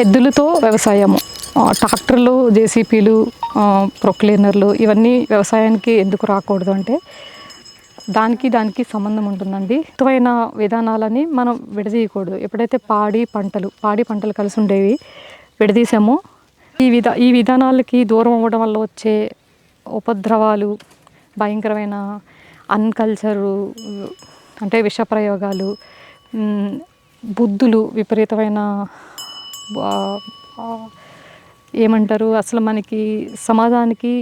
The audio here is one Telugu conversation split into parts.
ఎద్దులతో వ్యవసాయము, ట్రాక్టర్లు, జేసీపీలు, ప్రొక్లీనర్లు ఇవన్నీ వ్యవసాయానికి ఎందుకు రాకూడదు అంటే దానికి సంబంధం ఉంటుందండి. అద్భుతమైన విధానాలని మనం విడదీయకూడదు. ఎప్పుడైతే పాడి పంటలు కలిసి ఉండేవి విడదీసామో ఈ విధానాలకి దూరం అవ్వడం వల్ల వచ్చే ఉపద్రవాలు, భయంకరమైన అన్కల్చరు అంటే విషప్రయోగాలు, బుద్ధులు, విపరీతమైన ఏమంటారు అసలు మనకి సమాజానికి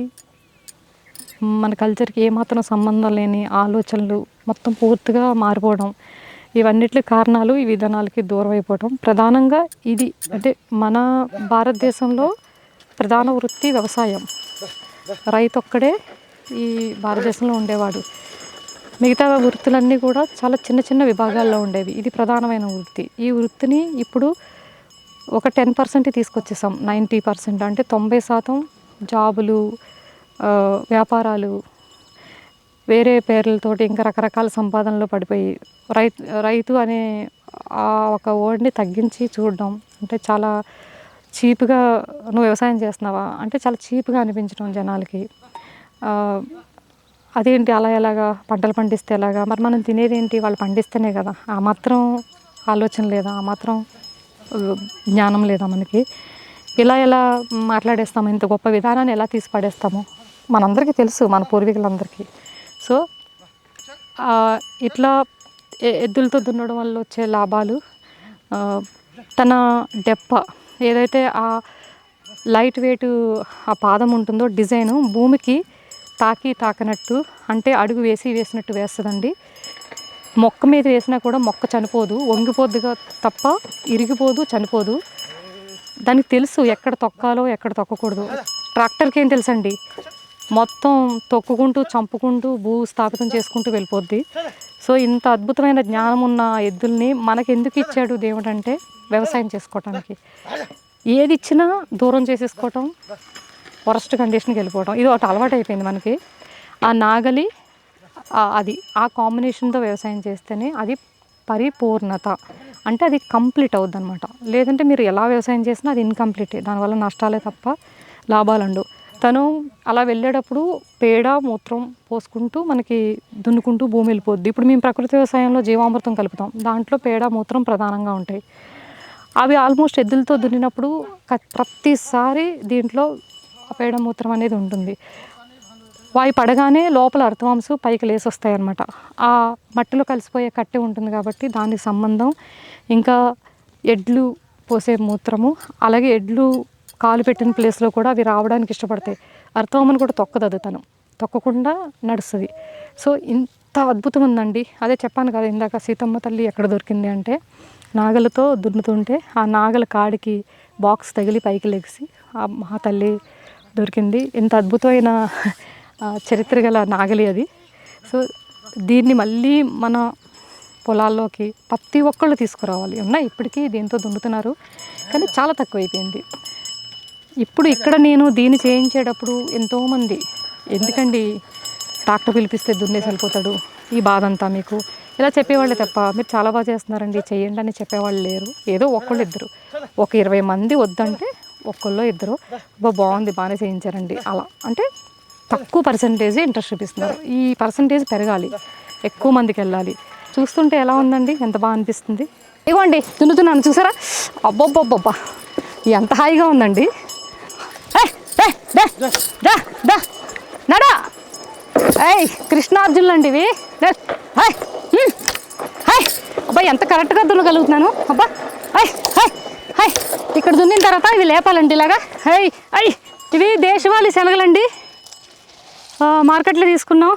మన కల్చర్కి ఏమాత్రం సంబంధం లేని ఆలోచనలు మొత్తం పూర్తిగా మారిపోవడం, ఇవన్నిటి కారణాలు ఈ విధానాలకి దూరం అయిపోవడం. ప్రధానంగా ఇది అంటే మన భారతదేశంలో ప్రధాన వృత్తి వ్యవసాయం. రైతు ఒక్కడే ఈ భారతదేశంలో ఉండేవాడు. మిగతా వృత్తులన్నీ కూడా చాలా చిన్న చిన్న విభాగాల్లో ఉండేవి. ఇది ప్రధానమైన వృత్తి. ఈ వృత్తిని ఇప్పుడు ఒక 10% తీసుకొచ్చేసాం. 90% అంటే 90% జాబులు, వ్యాపారాలు, వేరే పేర్లతోటి ఇంకా రకరకాల సంపాదనలో పడిపోయి రైతు అనే ఒక వర్డ్ని తగ్గించి చూడడం, అంటే చాలా చీప్గా నువ్వు వ్యవసాయం చేస్తున్నావా అంటే చాలా చీప్గా అనిపించడం జనాలకి. అదేంటి అలా ఎలాగా పంటలు పండిస్తే ఎలాగా, మరి మనం తినేది ఏంటి, వాళ్ళు పండిస్తేనే కదా, ఆ మాత్రం ఆలోచన లేదా, ఆ మాత్రం జ్ఞానం లేదా మనకి? ఎలా మాట్లాడేస్తాము, ఇంత గొప్ప విధానాన్ని ఎలా తీసి పడేస్తాము మనందరికీ తెలుసు, మన పూర్వీకులందరికీ. సో ఇట్లా ఎద్దులతో దున్నడం వల్ల వచ్చే లాభాలు, తన డెప్ప ఏదైతే ఆ లైట్ వెయిట్ ఆ పాదం ఉంటుందో డిజైను భూమికి తాకనట్టు, అంటే అడుగు వేసినట్టు వేస్తుందండి. మొక్క మీద వేసినా కూడా మొక్క చనిపోదు, వంగిపోద్దుగా తప్ప ఇరిగిపోదు, చనిపోదు. దానికి తెలుసు ఎక్కడ తొక్కాలో ఎక్కడ తొక్కకూడదు. ట్రాక్టర్కి ఏం తెలుసండి, మొత్తం తొక్కుకుంటూ చంపుకుంటూ భూస్థాపితం చేసుకుంటూ వెళ్ళిపోద్ది. సో ఇంత అద్భుతమైన జ్ఞానం ఉన్న ఎద్దుల్ని మనకి ఎందుకు ఇచ్చాడు దేవుడు అంటే వ్యవసాయం చేసుకోవటానికి. ఏది ఇచ్చినా దూరం చేసేసుకోవటం, వరస్ట్ కండిషన్కి వెళ్ళిపోవటం, ఇది ఒకటి అలవాటు అయిపోయింది మనకి. ఆ నాగలి అది ఆ కాంబినేషన్తో వ్యవసాయం చేస్తేనే అది పరిపూర్ణత, అంటే అది కంప్లీట్ అవుద్ది అనమాట. లేదంటే మీరు ఎలా వ్యవసాయం చేసినా అది ఇన్కంప్లీటే, దానివల్ల నష్టాలే తప్ప లాభాలు. తను అలా వెళ్ళేటప్పుడు పేడ మూత్రం పోసుకుంటూ మనకి దున్నుకుంటూ భూమి వెళ్ళిపోద్ది. ఇప్పుడు మేము ప్రకృతి వ్యవసాయంలో జీవామృతం కలుపుతాం, దాంట్లో పేడ మూత్రం ప్రధానంగా ఉంటాయి. అవి ఆల్మోస్ట్ ఎద్దులతో దున్నినప్పుడు ప్రతిసారి దీంట్లో పేడ మూత్రం అనేది ఉంటుంది. వాయి పడగానే లోపల అర్థవాంశు పైకి లేసి వస్తాయి అన్నమాట. ఆ మట్టిలో కలిసిపోయే కట్టె ఉంటుంది కాబట్టి దానికి సంబంధం. ఇంకా ఎడ్లు పోసే మూత్రము, అలాగే ఎడ్లు కాలు పెట్టిన ప్లేస్లో కూడా అవి రావడానికి ఇష్టపడతాయి. అర్థవామని కూడా తను తొక్కకుండా నడుస్తుంది. సో ఇంత అద్భుతం ఉందండి. అదే చెప్పాను కదా ఇందాక, సీతమ్మ తల్లి ఎక్కడ దొరికింది అంటే నాగలతో దున్నుతుంటే ఆ నాగల కాడికి బాక్స్ తగిలి పైకి లెగిసి ఆ మహాతల్లి దొరికింది. ఇంత అద్భుతమైన చరిత్ర గల నాగలి అది. సో దీన్ని మళ్ళీ మన పొలాల్లోకి ప్రతి ఒక్కళ్ళు తీసుకురావాలి. ఉన్నాయి ఇప్పటికీ దీంతో దున్నుతున్నారు, కానీ చాలా తక్కువైపోయింది. ఇప్పుడు ఇక్కడ నేను దీన్ని చేయించేటప్పుడు ఎంతోమంది, ఎందుకండి ట్రాక్టర్ పిలిపిస్తే దున్నేసి వెళ్ళిపోతాడు, ఈ బాధ అంతా మీకు ఇలా చెప్పేవాళ్ళే తప్ప మీరు చాలా బాగా చేస్తున్నారండి చేయండి అని చెప్పేవాళ్ళు లేరు. ఏదో ఒకళ్ళు ఇద్దరు, ఒక 20 మంది వద్దంటే ఒక్కళ్ళో ఇద్దరు బాగుంది బాగానే చేయించారండి అలా, అంటే తక్కువ పర్సంటేజ్ ఇంట్రెస్ట్ చూపిస్తున్నారు. ఈ పర్సంటేజ్ పెరగాలి, ఎక్కువ మందికి వెళ్ళాలి. చూస్తుంటే ఎలా ఉందండి, ఎంత బాగా అనిపిస్తుంది. ఇవ్వండి దున్నుతున్నాను చూసారా, అబ్బబ్బబ్బబ్బా ఎంత హాయిగా ఉందండి. నడా కృష్ణార్జునులు అండి ఇవి. అబ్బా ఎంత కరెక్ట్గా దున్నగలుగుతున్నాను. అబ్బా ఇక్కడ దున్నిన తర్వాత ఇవి లేపాలండి ఇలాగా. ఇవి దేశవాళీ శనగలండి, మార్కెట్లో తీసుకున్నాం.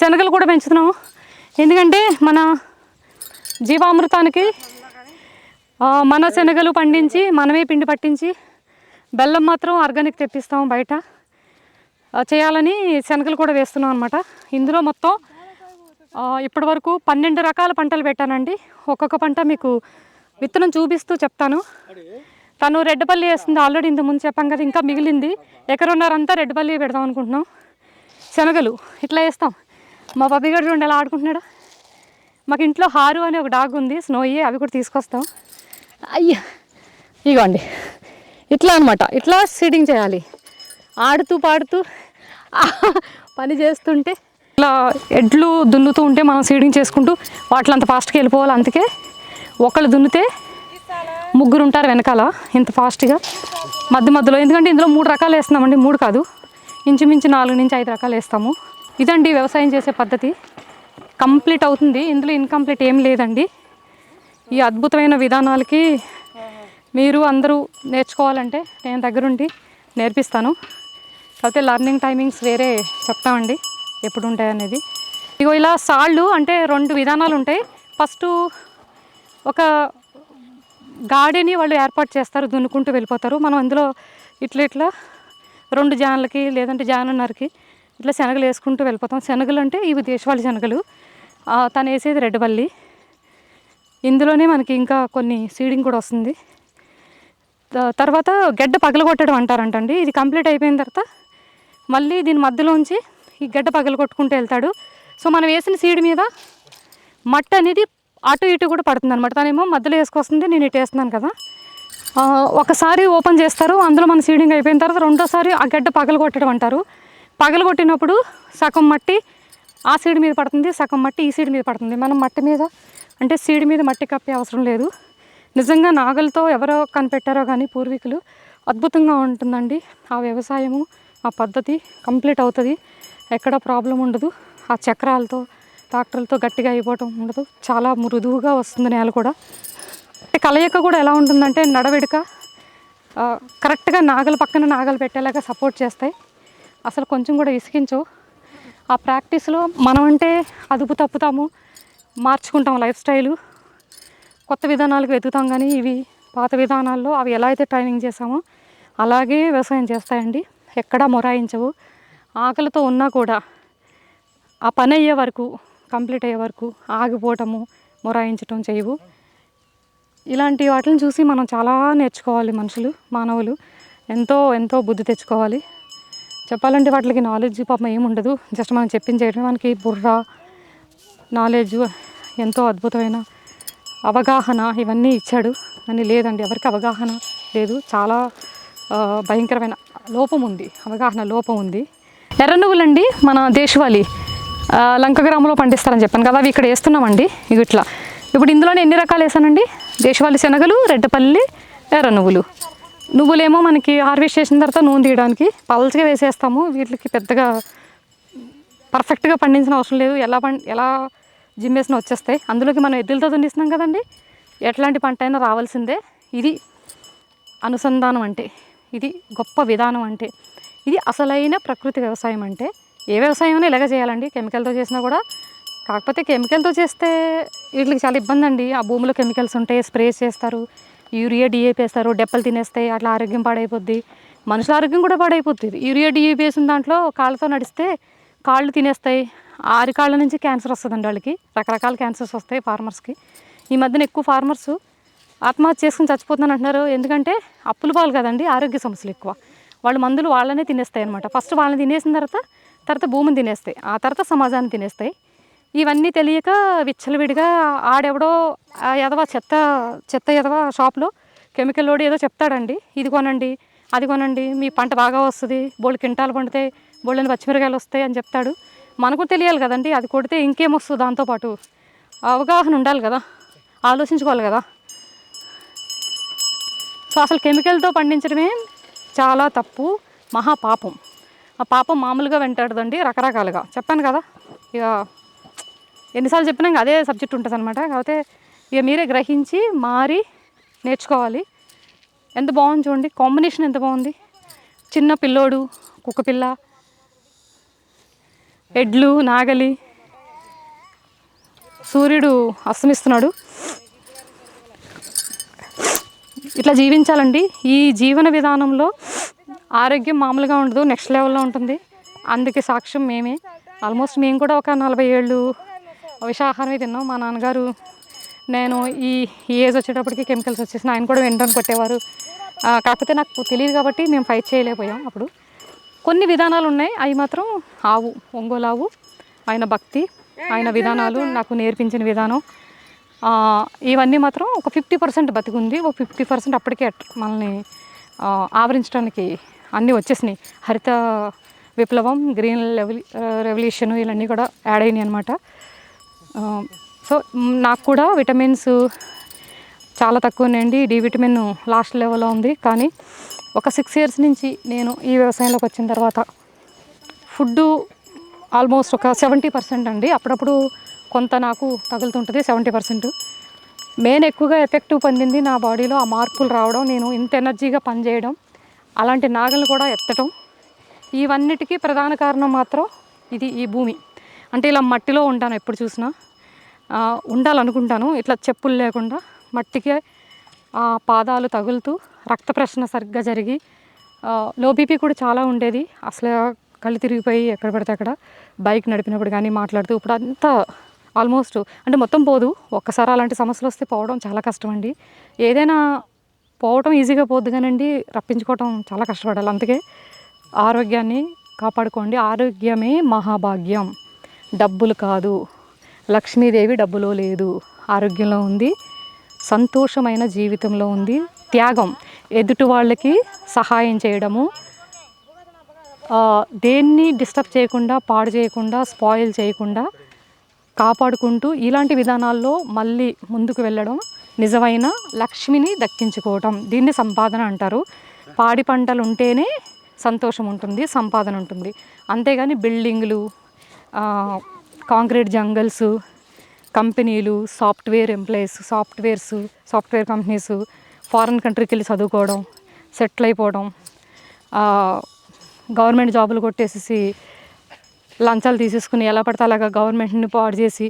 శనగలు కూడా పెంచుతున్నాము, ఎందుకంటే మన జీవామృతానికి మన శనగలు పండించి మనమే పిండి పట్టించి బెల్లం మాత్రం ఆర్గానిక్ తెప్పిస్తాం బయట చేయాలని శనగలు కూడా వేస్తున్నాం అనమాట. ఇందులో మొత్తం ఇప్పటి వరకు 12 రకాల పంటలు పెట్టానండి. ఒక్కొక్క పంట మీకు విత్తనం చూపిస్తూ చెప్తాను. తను రెడ్డపల్లి వేస్తుంది ఆల్రెడీ, ఇంతకుముందు చెప్పాం కదా, ఇంకా మిగిలింది ఎకరున్నరంతా రెడ్డపల్లి పెడదాం అనుకుంటున్నాం. శనగలు ఇట్లా వేస్తాం. మా పప్పిగాడు చూడండి ఎలా ఆడుకుంటున్నాడు. మాకు ఇంట్లో హారు అనే ఒక డాగ్ ఉంది, స్నోయి, అవి కూడా తీసుకొస్తాం. అయ్యా ఇగోండి ఇట్లా అనమాట, ఇట్లా సీడింగ్ చేయాలి. ఆడుతూ పాడుతూ పని చేస్తుంటే ఇట్లా ఎడ్లు దున్నుతూ ఉంటే మనం సీడింగ్ చేసుకుంటూ వాటిలో అంత ఫాస్ట్గా వెళ్ళిపోవాలి. అందుకే ఒకళ్ళు దున్నితే ముగ్గురు ఉంటారు వెనకాల ఇంత ఫాస్ట్గా మధ్యలో. ఎందుకంటే ఇందులో 3 రకాలు వేస్తున్నామండి, 3 కాదు, ఇంచుమించు 4 నుంచి 5 రకాలు వేస్తాము. ఇదండి వ్యవసాయం చేసే పద్ధతి. కంప్లీట్ అవుతుంది, ఇందులో ఇన్కంప్లీట్ ఏం లేదండి. ఈ అద్భుతమైన విధానాలకి మీరు అందరూ నేర్చుకోవాలంటే నేను దగ్గరుండి నేర్పిస్తాను. కాకపోతే లర్నింగ్ టైమింగ్స్ వేరే చెప్తామండి ఎప్పుడు ఉంటాయి అనేది. ఇగో ఇలా సాళ్ళు అంటే 2 విధానాలు ఉంటాయి. ఫస్ట్ ఒక గాడిని వాళ్ళు ఏర్పాటు చేస్తారు, దున్నుకుంటూ వెళ్ళిపోతారు. మనం అందులో ఇట్లా 2 జాన్లకి లేదంటే జానున్నరకి ఇట్లా శనగలు వేసుకుంటూ వెళ్ళిపోతాం. శనగలు అంటే ఇవి దేశవాళీ శనగలు, తను వేసేది రెడ్ బల్లి. ఇందులోనే మనకి ఇంకా కొన్ని సీడింగ్ కూడా వస్తుంది. తర్వాత గడ్డ పగలగొట్టడం అంటారంటండి. ఇది కంప్లీట్ అయిపోయిన తర్వాత మళ్ళీ దీని మధ్యలోంచి ఈ గడ్డ పగలగొట్టుకుంటూ వెళ్తాడు. సో మనం వేసిన సీడ్ మీద మట్టి అనేది అటు ఇటు కూడా పడుతుంది అనమాట. తనేమో మధ్యలో వేసుకొస్తుంది, నేను ఇటు వేస్తున్నాను కదా. ఒకసారి ఓపెన్ చేస్తారు, అందులో మన సీడింగ్ అయిపోయిన తర్వాత రెండోసారి ఆ గడ్డ పగలగొట్టడం అంటారు. పగలగొట్టినప్పుడు సగం మట్టి ఆ సీడ్ మీద పడుతుంది, సగం మట్టి ఈ సీడ్ మీద పడుతుంది. మనం మట్టి మీద అంటే సీడ్ మీద మట్టి కప్పే అవసరం లేదు. నిజంగా నాగలతో ఎవరో కనిపెట్టారో కానీ పూర్వీకులు, అద్భుతంగా ఉంటుందండి ఆ వ్యవసాయము. ఆ పద్ధతి కంప్లీట్ అవుతుంది, ఎక్కడ ప్రాబ్లం ఉండదు. ఆ చక్రాలతో ట్రాక్టర్లతో గట్టిగా అయిపోవటం ఉండదు, చాలా మృదువుగా వస్తుంది నేల కూడా. కలయిక కూడా ఎలా ఉంటుందంటే నడవెడుక కరెక్ట్గా నాగలు పక్కన నాగలు పెట్టేలాగా సపోర్ట్ చేస్తాయి. అసలు కొంచెం కూడా విసిగించవు. ఆ ప్రాక్టీస్లో మనం అంటే అదుపు తప్పుతాము, మార్చుకుంటాం లైఫ్ స్టైలు, కొత్త విధానాలకు వెతుకుతాం. కానీ ఇవి పాత విధానాల్లో అవి ఎలా అయితే ట్రైనింగ్ చేసామో అలాగే వ్యవసాయం చేస్తాయండి. ఎక్కడా మొరాయించవు. ఆకలితో ఉన్నా కూడా ఆ పని అయ్యే వరకు, కంప్లీట్ అయ్యే వరకు ఆగిపోవటము, మొరాయించటం చేయవు. ఇలాంటి వాటిని చూసి మనం చాలా నేర్చుకోవాలి. మనుషులు, మానవులు ఎంతో బుద్ధి తెచ్చుకోవాలి. చెప్పాలంటే వాటికి నాలెడ్జ్ పాపం ఏముండదు, జస్ట్ మనం చెప్పించేయడం. మనకి బుర్ర, నాలెడ్జ్, ఎంతో అద్భుతమైన అవగాహన ఇవన్నీ ఇచ్చాడు. అని లేదండి, ఎవరికి అవగాహన లేదు. చాలా భయంకరమైన లోపం ఉంది, అవగాహన లోపం ఉంది. ఎర్ర నువ్వులండి మన దేశవాళీ లంక గ్రామంలో పండిస్తారని చెప్పాను కదా, అవి ఇక్కడ వేస్తున్నామండి. ఇవి ఇట్లా ఇప్పుడు ఇందులోనే ఎన్ని రకాలు వేసానండి, దేశవాళీ శనగలు, రెడ్డపల్లి, ఎర్ర నువ్వులేమో మనకి హార్వెస్ట్ చేసిన తర్వాత నూనె తీయడానికి పల్చగా వేసేస్తాము. వీటికి పెద్దగా పర్ఫెక్ట్గా పండించిన అవసరం లేదు, ఎలా జిమ్మేసిన వచ్చేస్తాయి. అందులోకి మనం ఎద్దులతో దున్నిస్తున్నాం కదండి, ఎట్లాంటి పంట అయినా రావాల్సిందే. ఇది అనుసంధానం అంటే, ఇది గొప్ప విధానం అంటే, ఇది అసలైన ప్రకృతి వ్యవసాయం అంటే. ఏ వ్యవసాయం అయినా ఇలాగ చేయాలండి, కెమికల్తో చేసినా కూడా. కాకపోతే కెమికల్తో చేస్తే వీటికి చాలా ఇబ్బంది అండి. ఆ భూమిలో కెమికల్స్ ఉంటాయి, స్ప్రేస్ చేస్తారు, యూరియా డిఏపి వేస్తారు, డెప్పలు తినేస్తాయి, అట్లా ఆరోగ్యం పాడైపోద్ది, మనుషుల ఆరోగ్యం కూడా పాడైపోతుంది. యూరియా డిఏపి వేసిన దాంట్లో కాళ్ళతో నడిస్తే కాళ్ళు తినేస్తాయి, కాళ్ళ నుంచి క్యాన్సర్ వస్తుందండి వాళ్ళకి, రకరకాల క్యాన్సర్స్ వస్తాయి ఫార్మర్స్కి. ఈ మధ్యన ఎక్కువ ఫార్మర్స్ ఆత్మహత్య చేసుకుని చచ్చిపోతున్నాను అంటున్నారు. ఎందుకంటే అప్పుల పాలు కదండి, ఆరోగ్య సమస్యలు ఎక్కువ. వాళ్ళు మందులు వాళ్ళనే తినేస్తాయి అనమాట. ఫస్ట్ వాళ్ళని తినేసిన తర్వాత భూమిని తినేస్తాయి, ఆ తర్వాత సమాజాన్ని తినేస్తాయి. ఇవన్నీ తెలియక విచ్చలవిడిగా ఆడెవడో ఎదవ చెత్త ఎదవ షాప్లో కెమికల్ లోడ్ ఏదో చెప్తాడండి, ఇది కొనండి, అది కొనండి, మీ పంట బాగా వస్తుంది, బోళ్ళు కింటాలు పండితే బోళ్ళని పచ్చిమిరకాయలు వస్తాయి అని చెప్తాడు. మనకు తెలియాలి కదండి, అది కొడితే ఇంకేమొస్తుంది, దాంతోపాటు అవగాహన ఉండాలి కదా, ఆలోచించుకోవాలి కదా. సో అసలు కెమికల్తో పండించడమే చాలా తప్పు, మహాపాపం. ఆ పాపం మామూలుగా వెంటాడుదండి, రకరకాలుగా చెప్పాను కదా. ఇక ఎన్నిసార్లు చెప్పినా ఇంకా అదే సబ్జెక్ట్ ఉంటుంది అనమాట. కాకపోతే ఇక మీరే గ్రహించి మారి నేర్చుకోవాలి. ఎంత బాగుంది చూడండి, కాంబినేషన్ ఎంత బాగుంది. చిన్న పిల్లోడు, కుక్కపిల్ల, ఎడ్లు, నాగలి, సూర్యుడు అస్తమిస్తున్నాడు. ఇట్లా జీవించాలండి. ఈ జీవన విధానంలో ఆరోగ్యం మామూలుగా ఉండదు, నెక్స్ట్ లెవెల్లో ఉంటుంది. అందుకే సాక్ష్యం మేమే. ఆల్మోస్ట్ మేము కూడా ఒక 40 ఏళ్ళు విషాహారమే తిన్నాం. మా నాన్నగారు, నేను ఈ ఏజ్ వచ్చేటప్పటికి కెమికల్స్ వచ్చేసిన, ఆయన కూడా వెంటనే కొట్టేవారు. కాకపోతే నాకు తెలియదు కాబట్టి మేము ఫైట్ చేయలేకపోయాం. అప్పుడు కొన్ని విధానాలు ఉన్నాయి, అవి మాత్రం ఒంగోలు ఆవు, ఆయన భక్తి, ఆయన విధానాలు నాకు నేర్పించిన విధానం, ఇవన్నీ మాత్రం ఒక 50% బతికుంది. ఒక 50% అప్పటికే మనల్ని ఆవరించడానికి అన్నీ వచ్చేసినాయి. హరిత విప్లవం, గ్రీన్ రెవల్యూషన్ ఇవన్నీ కూడా యాడ్ అయినాయి అనమాట. సో నాకు కూడా విటమిన్స్ చాలా తక్కువ ఉన్నాయండి. డి విటమిన్ లాస్ట్ లెవెల్లో ఉంది. కానీ ఒక 6 years నుంచి నేను ఈ వ్యవసాయంలోకి వచ్చిన తర్వాత ఫుడ్డు ఆల్మోస్ట్ ఒక 70% అండి. అప్పుడప్పుడు కొంత నాకు తగులుతుంటుంది 70%. మెయిన్ ఎక్కువగా ఎఫెక్టివ్ పొందింది నా బాడీలో ఆ మార్పులు రావడం, నేను ఇంత ఎనర్జీగా పనిచేయడం, అలాంటి నాగలు కూడా ఎత్తడం, ఇవన్నిటికీ ప్రధాన కారణం మాత్రం ఈ భూమి. అంటే ఇలా మట్టిలో ఉంటాను ఎప్పుడు చూసినా, ఉండాలనుకుంటాను ఇట్లా చెప్పులు లేకుండా మట్టికే పాదాలు తగులుతూ, రక్త ప్రసరణ సరిగ్గా జరిగి, లో బీపీ కూడా చాలా ఉండేది. అసలు కళ్ళు తిరిగిపోయి ఎక్కడ పడితే అక్కడ బైక్ నడిపినప్పుడు కానీ మాట్లాడుతూ, ఇప్పుడు అంతా ఆల్మోస్ట్ అంటే మొత్తం పోదు. ఒక్కసారి అలాంటి సమస్యలు వస్తే పోవడం చాలా కష్టం అండి. ఏదైనా పోవటం ఈజీగా పోద్ది కానండి, రప్పించుకోవటం చాలా కష్టపడాలి. అందుకే ఆరోగ్యాన్ని కాపాడుకోండి. ఆరోగ్యమే మహాభాగ్యం, డబ్బులు కాదు. లక్ష్మీదేవి డబ్బులో లేదు, ఆరోగ్యంలో ఉంది. సంతోషమైన జీవితంలో ఉంది. త్యాగం, ఎదుటి వాళ్ళకి సహాయం చేయడము, దేన్ని డిస్టర్బ్ చేయకుండా, పాడు చేయకుండా, స్పాయిల్ చేయకుండా కాపాడుకుంటూ ఇలాంటి విధానాల్లో మళ్ళీ ముందుకు వెళ్ళడం నిజమైన లక్ష్మిని దక్కించుకోవటం. దీన్ని సంపాదన అంటారు. పాడి పంటలు ఉంటేనే సంతోషం ఉంటుంది, సంపాదన ఉంటుంది. అంతేగాని బిల్డింగ్లు, కాంక్రీట్ జంగల్స్, కంపెనీలు, software employees, software companies, foreign కంట్రీకి వెళ్ళి చదువుకోవడం, సెటిల్ అయిపోవడం, గవర్నమెంట్ జాబులు కొట్టేసి లంచాలు తీసేసుకుని ఎలా పడితే అలాగా గవర్నమెంట్ని పాడు చేసి,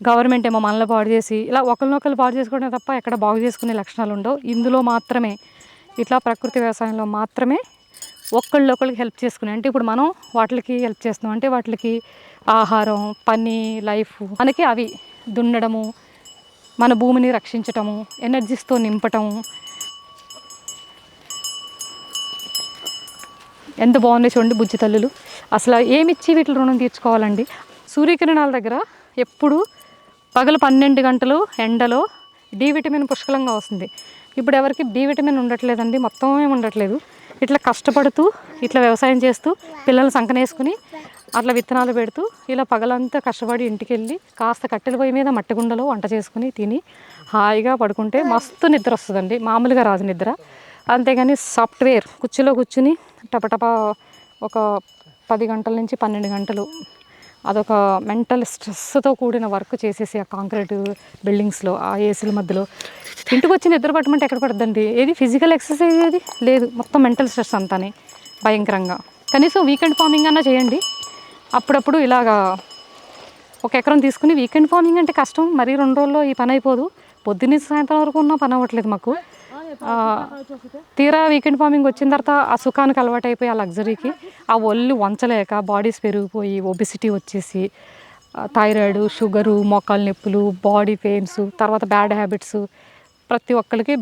గవర్నమెంట్ ఏమో మనల్ని పాడు చేసి, ఇలా ఒకరినొకరు పాడు చేసుకోవడమే తప్ప ఎక్కడ బాగు చేసుకునే లక్షణాలు ఉండవు. ఇందులో మాత్రమే, ఇట్లా ప్రకృతి వ్యవసాయంలో మాత్రమే ఒకళ్ళకి హెల్ప్ చేసుకుని, అంటే ఇప్పుడు మనం వాటికి హెల్ప్ చేస్తున్నాం అంటే వాటికి ఆహారం, పని, లైఫ్, మనకి అవి దున్నడము, మన భూమిని రక్షించటము, ఎనర్జీస్తో నింపటము. ఎంత బాగుంది చూడండి బుజ్జి తల్లులు. అసలు ఏమిచ్చి వీటి రుణం తీర్చుకోవాలండి. సూర్యకిరణాల దగ్గర ఎప్పుడు పగలు 12 గంటలు ఎండలో డి విటమిన్ పుష్కలంగా వస్తుంది. ఇప్పుడు ఎవరికి డి విటమిన్ ఉండట్లేదండి, మొత్తం ఏమి ఉండట్లేదు. ఇట్లా కష్టపడుతూ, ఇట్లా వ్యవసాయం చేస్తూ, పిల్లలు సంకనేసుకుని, అట్లా విత్తనాలు పెడుతూ, ఇలా పగలంతా కష్టపడి ఇంటికి వెళ్ళి కాస్త కట్టెల పొయ్యి మీద మట్టి గుండలో వంట చేసుకుని తిని హాయిగా పడుకుంటే మస్తు నిద్ర వస్తుందండి. మామూలుగా రాదు నిద్ర. అంతేగాని సాఫ్ట్వేర్ కుర్చీలో కూర్చుని టపటప ఒక 10 గంటల నుంచి 12 గంటలు అదొక మెంటల్ స్ట్రెస్తో కూడిన వర్క్ చేసేసి ఆ కాంక్రీట్ బిల్డింగ్స్లో, ఆ ఏసీల మధ్యలో ఇంటికి వచ్చి నిద్ర పట్టమంటే ఎక్కడ పడుతుందండి? ఏది ఫిజికల్ ఎక్సర్సైజ్ ఏది లేదు, మొత్తం మెంటల్ స్ట్రెస్ అంతానే భయంకరంగా. కనీసం వీకెండ్ ఫార్మింగ్ అన్నా చేయండి అప్పుడప్పుడు. ఇలాగా 1 ఎకరం తీసుకుని వీకెండ్ ఫార్మింగ్ అంటే కష్టం, మరీ 2 రోజుల్లో ఈ పని అయిపోదు. పొద్దున్నే సాయంత్రం వరకు ఉన్నా పని అవ్వట్లేదు మాకు. తీరా వీకెండ్ ఫార్మింగ్ వచ్చిన తర్వాత ఆ సుఖానికి అలవాటు అయిపోయి, ఆ లగ్జరీకి ఆ ఒళ్ళు వంచలేక బాడీస్ పెరిగిపోయి ఒబిసిటీ వచ్చేసి, థైరాయిడ్, షుగరు, మోకాలు నొప్పులు, బాడీ పెయిన్స్, తర్వాత బ్యాడ్ హ్యాబిట్స్. ప్రతి ఒక్కరికి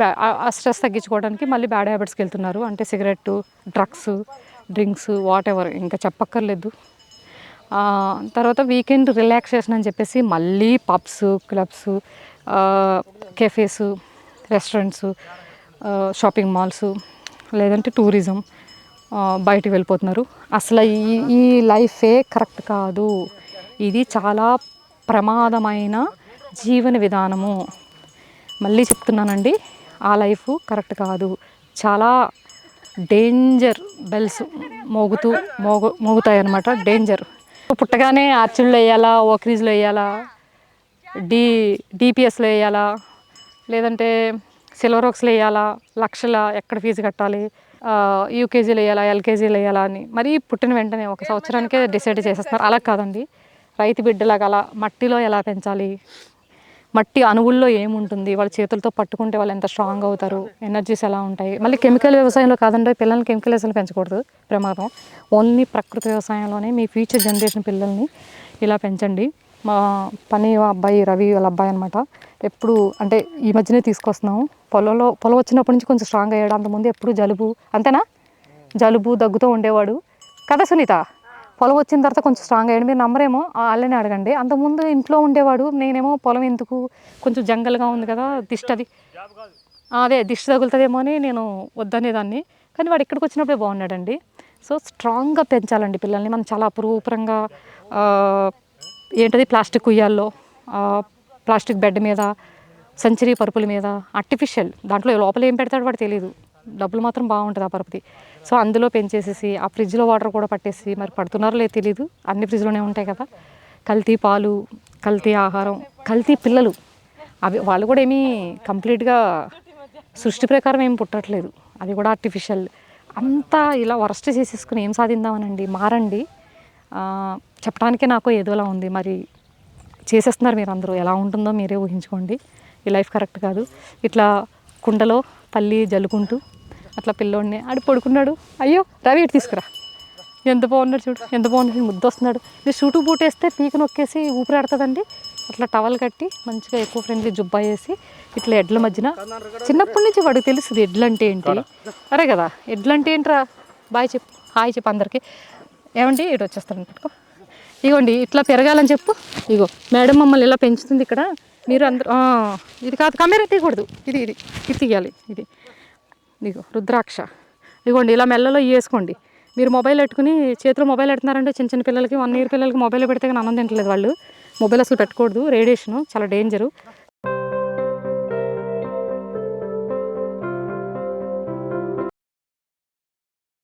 ఆ స్ట్రెస్ తగ్గించుకోవడానికి మళ్ళీ బ్యాడ్ హ్యాబిట్స్కి వెళ్తున్నారు. అంటే cigarette, drugs, drinks, what ever, ఇంకా చెప్పక్కర్లేదు. తర్వాత వీకెండ్ రిలాక్సేషన్ అని చెప్పేసి మళ్ళీ pubs, clubs, cafes, restaurants, shopping malls, లేదంటే టూరిజం, బయటికి వెళ్ళిపోతున్నారు. అసలు ఈ లైఫే కరెక్ట్ కాదు. ఇది చాలా ప్రమాదమైన జీవన విధానము. మళ్ళీ చెప్తున్నానండి, ఆ లైఫ్ కరెక్ట్ కాదు. చాలా డేంజర్ బెల్స్ మోగుతాయి అన్నమాట. డేంజర్. పుట్టగానే ఆర్చిల్లో వేయాలా, ఓక్రీజ్లో వేయాలా, డిపిఎస్లో వేయాలా, లేదంటే సిల్వర్ ఓక్స్లో వేయాలా, లక్షల ఎక్కడ ఫీజు కట్టాలి, యూకేజీలు వేయాలా, ఎల్కేజీలు వేయాలా అని మరీ పుట్టిన వెంటనే 1 సంవత్సరానికే డిసైడ్ చేసేస్తారు. అలా కాదండి, రైతు బిడ్డలాగా అలా మట్టిలో ఎలా పెంచాలి, మట్టి అణువుల్లో ఏముంటుంది, వాళ్ళ చేతులతో పట్టుకుంటే వాళ్ళు ఎంత స్ట్రాంగ్ అవుతారు, ఎనర్జీస్ ఎలా ఉంటాయి. మళ్ళీ కెమికల్ వ్యవసాయంలో కాదండి, పిల్లల్ని కెమికల్ వేసాలు పెంచకూడదు, ప్రమాదం. ఓన్లీ ప్రకృతి వ్యవసాయంలోనే మీ ఫ్యూచర్ జనరేషన్ పిల్లల్ని ఇలా పెంచండి. మా పని అబ్బాయి రవి వాళ్ళ అబ్బాయి అనమాట, ఎప్పుడు అంటే ఈ మధ్యనే తీసుకొస్తున్నాము. పొలం వచ్చినప్పటి నుంచి కొంచెం స్ట్రాంగ్ అయ్యాడు. అంతకుముందు ఎప్పుడు జలుబు, అంతేనా, జలుబు దగ్గుతూ ఉండేవాడు కదా సునీత. పొలం వచ్చిన తర్వాత కొంచెం స్ట్రాంగ్ అయ్యాడు. మీరు నమ్మరేమో, వాళ్ళని అడగండి. అంతకుముందు ఇంట్లో ఉండేవాడు. నేనేమో పొలం ఎందుకు, కొంచెం జంగల్గా ఉంది కదా, దిష్టి తగులుతుందేమో అని నేను వద్దనేదాన్ని. కానీ వాడు ఇక్కడికి వచ్చినప్పుడే బాగున్నాడండి. సో స్ట్రాంగ్గా పెంచాలండి పిల్లల్ని. మనం చాలా అపురూపంగా ఏంటది ప్లాస్టిక్ ఉయ్యాల్లో, ప్లాస్టిక్ బెడ్ మీద, సెంచరీ పరుపుల మీద, ఆర్టిఫిషియల్ దాంట్లో లోపల ఏం పెడతాడో వాడు తెలియదు. డబ్బులు మాత్రం బాగుంటుంది ఆ పరుపుది. సో అందులో పెంచేసేసి ఆ ఫ్రిడ్జ్లో వాటర్ కూడా పట్టేసి, మరి పడుతున్నారో లేదు తెలియదు, అన్ని ఫ్రిడ్జ్లోనే ఉంటాయి కదా. కల్తీ పాలు, కల్తీ ఆహారం, కల్తీ పిల్లలు. అవి వాళ్ళు కూడా ఏమీ కంప్లీట్గా సృష్టి ప్రకారం ఏం పుట్టట్లేదు, అది కూడా ఆర్టిఫిషియల్. అంతా ఇలా వరస్ట్ చేసేసుకుని ఏం సాధిద్దామనండి. మారండి. చెప్పడానికే నాకు ఏదోలా ఉంది, మరి చేసేస్తున్నారు మీరు అందరూ. ఎలా ఉంటుందో మీరే ఊహించుకోండి. ఈ లైఫ్ కరెక్ట్ కాదు. ఇట్లా కుండలో పల్లి జల్లుకుంటూ అట్లా పిల్లోడిని ఆడు పడుకున్నాడు. అయ్యో రవి ఇటు తీసుకురా, ఎంత బాగున్నాడు చూడు, ఎంత బాగున్నాడు, ముద్దు వస్తున్నాడు. మీరు షూటు బూట్ వేస్తే పీక నొక్కేసి ఊపిరాడుతుందండి. అట్లా టవల్ కట్టి మంచిగా ఎక్కువ ఫ్రెండ్లీ జుబ్బా వేసి ఇట్లా ఎడ్ల మధ్యన, చిన్నప్పటి నుంచి వాడికి తెలుస్తుంది ఎడ్లు అంటే ఏంటి. అరే కదా, ఎడ్లు అంటే ఏంట్రా, బాయ్ చెప్పు, హాయ్ చెప్పు అందరికీ. ఏమండి ఇటు వచ్చేస్తారని పట్టుకో, ఇగోండి ఇట్లా పెరగాలని చెప్పు. ఇగో మేడం మమ్మల్ని ఇలా పెంచుతుంది ఇక్కడ, మీరు అందరూ. ఇది కాదు, కెమెరా తీయకూడదు, ఇది ఇది ఇది తీయాలి. ఇది ఇదిగో రుద్రాక్ష, ఇదిగోండి ఇలా మెల్లలో వేసుకోండి. మీరు మొబైల్ పెట్టుకుని చేతిలో మొబైల్ పెడుతున్నారంటే చిన్న చిన్న పిల్లలకి, 1 year పిల్లలకి మొబైల్ పెడితే కానీ అన్నం తింటలేదు వాళ్ళు. మొబైల్ అసలు పెట్టకూడదు, రేడియేషను చాలా డేంజరు.